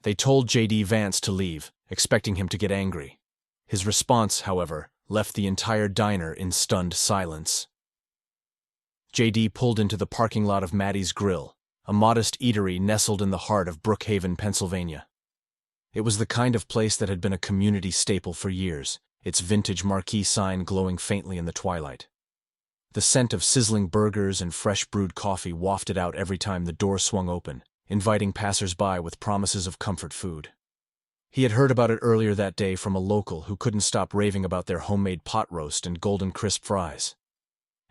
They told Vance to leave, expecting him to get angry. His response, however, left the entire diner in stunned silence. JD pulled into the parking lot of Maddie's Grill, a modest eatery nestled in the heart of Brookhaven, Pennsylvania. It was the kind of place that had been a community staple for years, its vintage marquee sign glowing faintly in the twilight. The scent of sizzling burgers and fresh brewed coffee wafted out every time the door swung open, inviting passers-by with promises of comfort food. He had heard about it earlier that day from a local who couldn't stop raving about their homemade pot roast and golden crisp fries.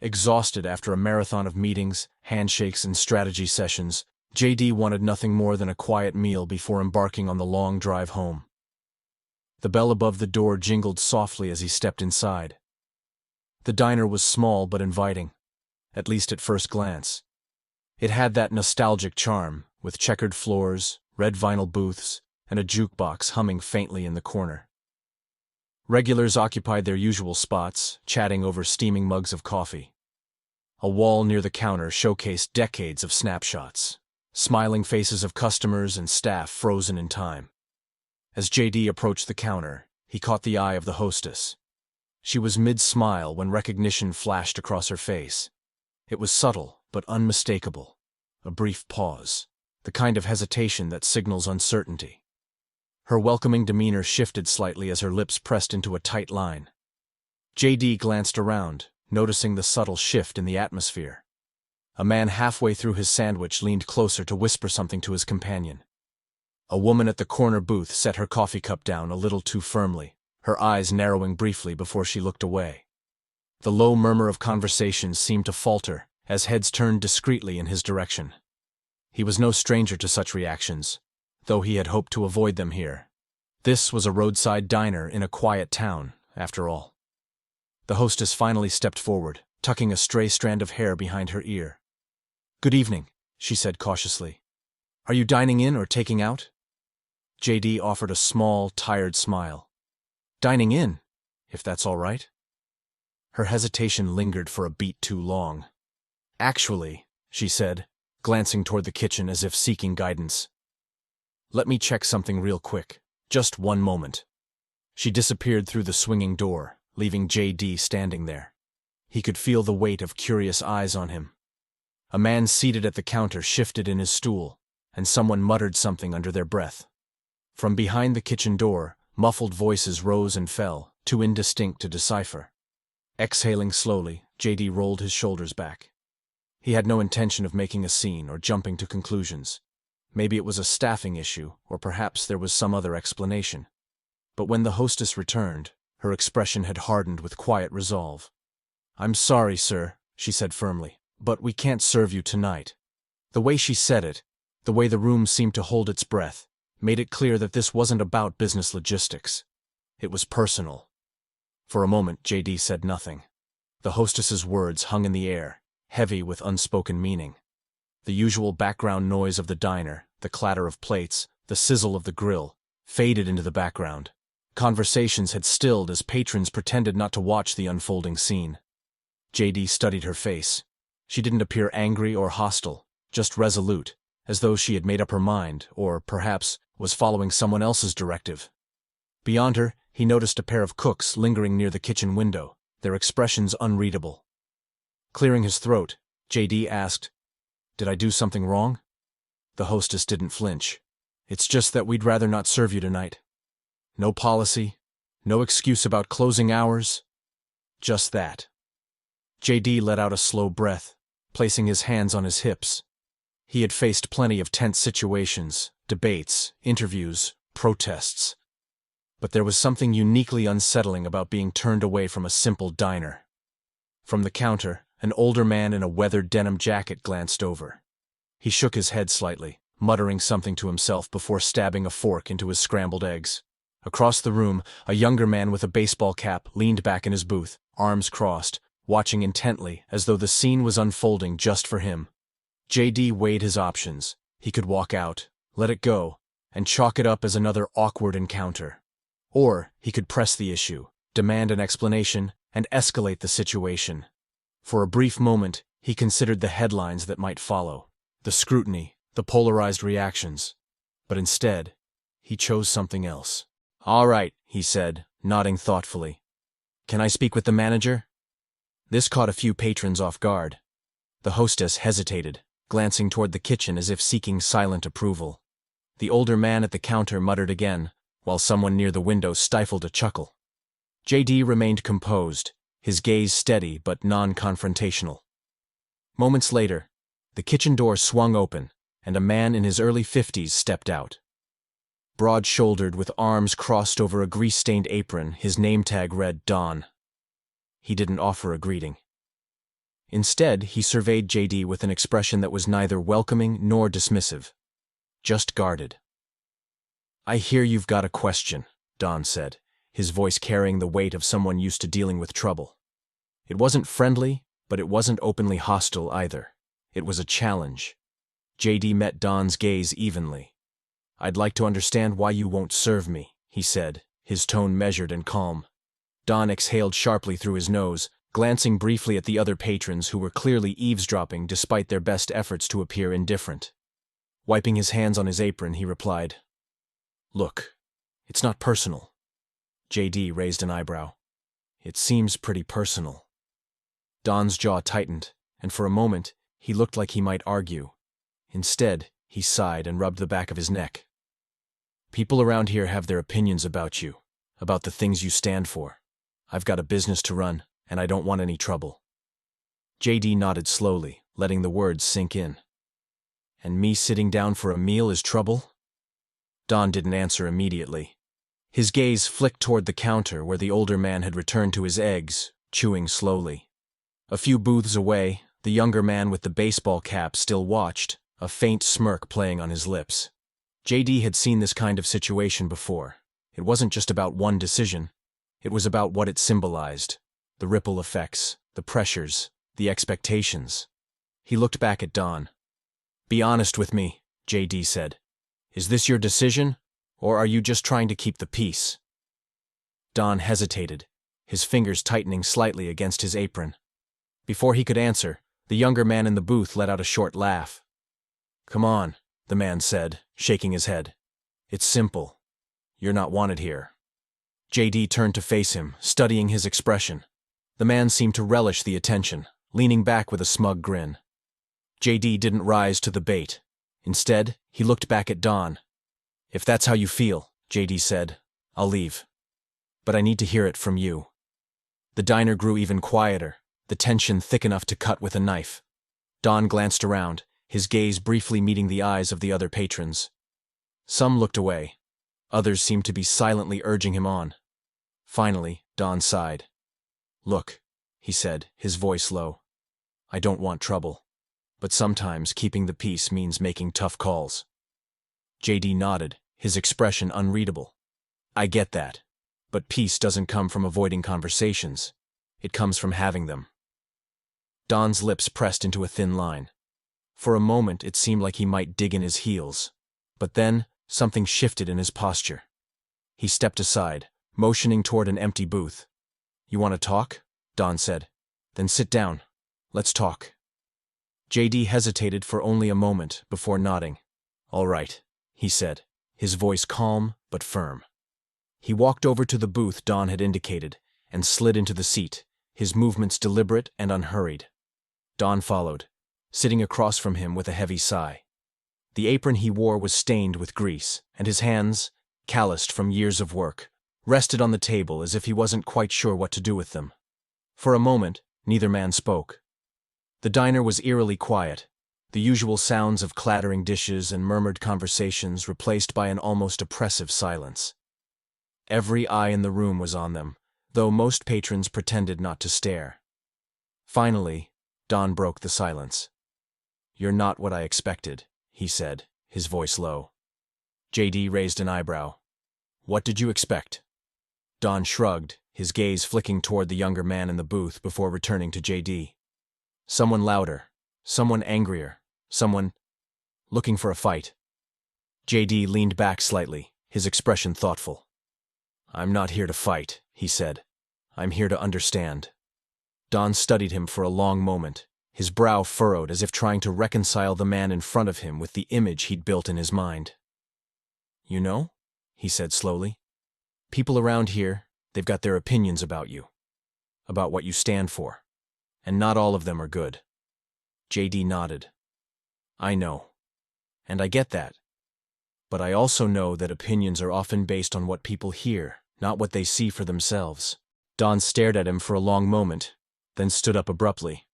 Exhausted after a marathon of meetings, handshakes, and strategy sessions, JD wanted nothing more than a quiet meal before embarking on the long drive home. The bell above the door jingled softly as he stepped inside. The diner was small but inviting, at least at first glance. It had that nostalgic charm, with checkered floors, red vinyl booths, and a jukebox humming faintly in the corner. Regulars occupied their usual spots, chatting over steaming mugs of coffee. A wall near the counter showcased decades of snapshots, smiling faces of customers and staff frozen in time. As JD approached the counter, he caught the eye of the hostess. She was mid-smile when recognition flashed across her face. It was subtle, but unmistakable. A brief pause, the kind of hesitation that signals uncertainty. Her welcoming demeanor shifted slightly as her lips pressed into a tight line. JD glanced around, noticing the subtle shift in the atmosphere. A man halfway through his sandwich leaned closer to whisper something to his companion. A woman at the corner booth set her coffee cup down a little too firmly, her eyes narrowing briefly before she looked away. The low murmur of conversations seemed to falter as heads turned discreetly in his direction. He was no stranger to such reactions, though he had hoped to avoid them here. This was a roadside diner in a quiet town, after all. The hostess finally stepped forward, tucking a stray strand of hair behind her ear. "Good evening," she said cautiously. "Are you dining in or taking out?" JD offered a small, tired smile. "Dining in, if that's all right." Her hesitation lingered for a beat too long. "Actually," she said, glancing toward the kitchen as if seeking guidance. "Let me check something real quick. Just one moment." She disappeared through the swinging door, leaving JD standing there. He could feel the weight of curious eyes on him. A man seated at the counter shifted in his stool, and someone muttered something under their breath. From behind the kitchen door, muffled voices rose and fell, too indistinct to decipher. Exhaling slowly, JD rolled his shoulders back. He had no intention of making a scene or jumping to conclusions. Maybe it was a staffing issue, or perhaps there was some other explanation. But when the hostess returned, her expression had hardened with quiet resolve. "I'm sorry, sir," she said firmly, "but we can't serve you tonight." The way she said it, the way the room seemed to hold its breath, made it clear that this wasn't about business logistics. It was personal. For a moment, JD said nothing. The hostess's words hung in the air, heavy with unspoken meaning. The usual background noise of the diner, the clatter of plates, the sizzle of the grill, faded into the background. Conversations had stilled as patrons pretended not to watch the unfolding scene. JD studied her face. She didn't appear angry or hostile, just resolute, as though she had made up her mind, or, perhaps, was following someone else's directive. Beyond her, he noticed a pair of cooks lingering near the kitchen window, their expressions unreadable. Clearing his throat, JD asked, "Did I do something wrong?" The hostess didn't flinch. "It's just that we'd rather not serve you tonight. No policy, no excuse about closing hours. Just that." JD let out a slow breath, placing his hands on his hips. He had faced plenty of tense situations, debates, interviews, protests. But there was something uniquely unsettling about being turned away from a simple diner. From the counter, an older man in a weathered denim jacket glanced over. He shook his head slightly, muttering something to himself before stabbing a fork into his scrambled eggs. Across the room, a younger man with a baseball cap leaned back in his booth, arms crossed, watching intently as though the scene was unfolding just for him. JD weighed his options. He could walk out, let it go, and chalk it up as another awkward encounter. Or he could press the issue, demand an explanation, and escalate the situation. For a brief moment, he considered the headlines that might follow, the scrutiny, the polarized reactions. But instead, He chose something else. "All right," he said, nodding thoughtfully. "Can I speak with the manager?" This caught a few patrons off guard. The hostess hesitated, glancing toward the kitchen as if seeking silent approval. The older man at the counter muttered again, while someone near the window stifled a chuckle. JD remained composed, his gaze steady but non-confrontational. Moments later, the kitchen door swung open, and a man in his early 50s stepped out. Broad-shouldered with arms crossed over a grease-stained apron, his name tag read Don. He didn't offer a greeting. Instead, he surveyed JD with an expression that was neither welcoming nor dismissive, just guarded. "I hear you've got a question," Don said, his voice carrying the weight of someone used to dealing with trouble. It wasn't friendly, but it wasn't openly hostile either. It was a challenge. JD met Don's gaze evenly. "I'd like to understand why you won't serve me," he said, his tone measured and calm. Don exhaled sharply through his nose, glancing briefly at the other patrons who were clearly eavesdropping despite their best efforts to appear indifferent. Wiping his hands on his apron, he replied, "Look, it's not personal." JD raised an eyebrow. "It seems pretty personal." Don's jaw tightened, and for a moment, he looked like he might argue. Instead, he sighed and rubbed the back of his neck. "People around here have their opinions about you, about the things you stand for. I've got a business to run, and I don't want any trouble." JD nodded slowly, letting the words sink in. "And me sitting down for a meal is trouble?" Don didn't answer immediately. His gaze flicked toward the counter where the older man had returned to his eggs, chewing slowly. A few booths away, the younger man with the baseball cap still watched, a faint smirk playing on his lips. JD had seen this kind of situation before. It wasn't just about one decision. It was about what it symbolized, the ripple effects, the pressures, the expectations. He looked back at Don. "Be honest with me," JD said. "Is this your decision, or are you just trying to keep the peace?" Don hesitated, his fingers tightening slightly against his apron. Before he could answer, the younger man in the booth let out a short laugh. "Come on," the man said, shaking his head. "It's simple. You're not wanted here." JD turned to face him, studying his expression. The man seemed to relish the attention, leaning back with a smug grin. JD didn't rise to the bait. Instead, he looked back at Don. "If that's how you feel," JD said, "I'll leave. But I need to hear it from you." The diner grew even quieter, the tension thick enough to cut with a knife. Don glanced around, his gaze briefly meeting the eyes of the other patrons. Some looked away. Others seemed to be silently urging him on. Finally, Don sighed. "Look," he said, his voice low. "I don't want trouble. But sometimes keeping the peace means making tough calls." JD nodded, his expression unreadable. "I get that. But peace doesn't come from avoiding conversations. It comes from having them." Don's lips pressed into a thin line. For a moment, it seemed like he might dig in his heels. But then, something shifted in his posture. He stepped aside, motioning toward an empty booth. "You want to talk?" Don said. "Then sit down. Let's talk." JD hesitated for only a moment before nodding. "All right," he said, his voice calm but firm. He walked over to the booth Don had indicated and slid into the seat, his movements deliberate and unhurried. Don followed, sitting across from him with a heavy sigh. The apron he wore was stained with grease, and his hands, calloused from years of work, rested on the table as if he wasn't quite sure what to do with them. For a moment, neither man spoke. The diner was eerily quiet, the usual sounds of clattering dishes and murmured conversations replaced by an almost oppressive silence. Every eye in the room was on them, though most patrons pretended not to stare. Finally, Don broke the silence. "You're not what I expected," he said, his voice low. JD raised an eyebrow. "What did you expect?" Don shrugged, his gaze flicking toward the younger man in the booth before returning to JD. "Someone louder, someone angrier, someone looking for a fight." JD leaned back slightly, his expression thoughtful. "I'm not here to fight," he said. "I'm here to understand." Don studied him for a long moment, his brow furrowed as if trying to reconcile the man in front of him with the image he'd built in his mind. "You know?" he said slowly. People around here, they've got their opinions about you, about what you stand for, and not all of them are good. JD nodded. I know. And I get that. But I also know that opinions are often based on what people hear, not what they see for themselves. Don stared at him for a long moment, then stood up abruptly.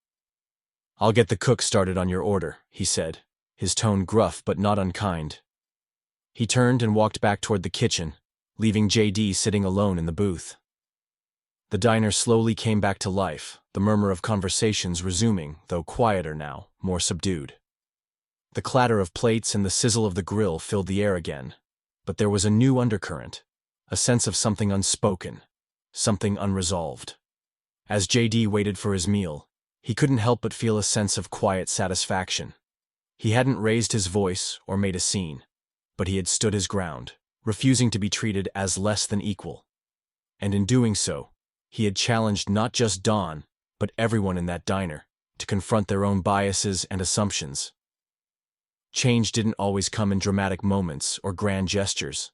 I'll get the cook started on your order, he said, his tone gruff but not unkind. He turned and walked back toward the kitchen, leaving JD sitting alone in the booth. The diner slowly came back to life, the murmur of conversations resuming, though quieter now, more subdued. The clatter of plates and the sizzle of the grill filled the air again, but there was a new undercurrent, a sense of something unspoken, something unresolved. As JD waited for his meal, he couldn't help but feel a sense of quiet satisfaction. He hadn't raised his voice or made a scene, but he had stood his ground, refusing to be treated as less than equal. And in doing so, he had challenged not just Don, but everyone in that diner, to confront their own biases and assumptions. Change didn't always come in dramatic moments or grand gestures.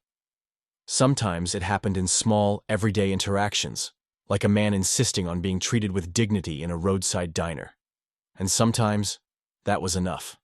Sometimes it happened in small, everyday interactions, like a man insisting on being treated with dignity in a roadside diner. And sometimes, that was enough.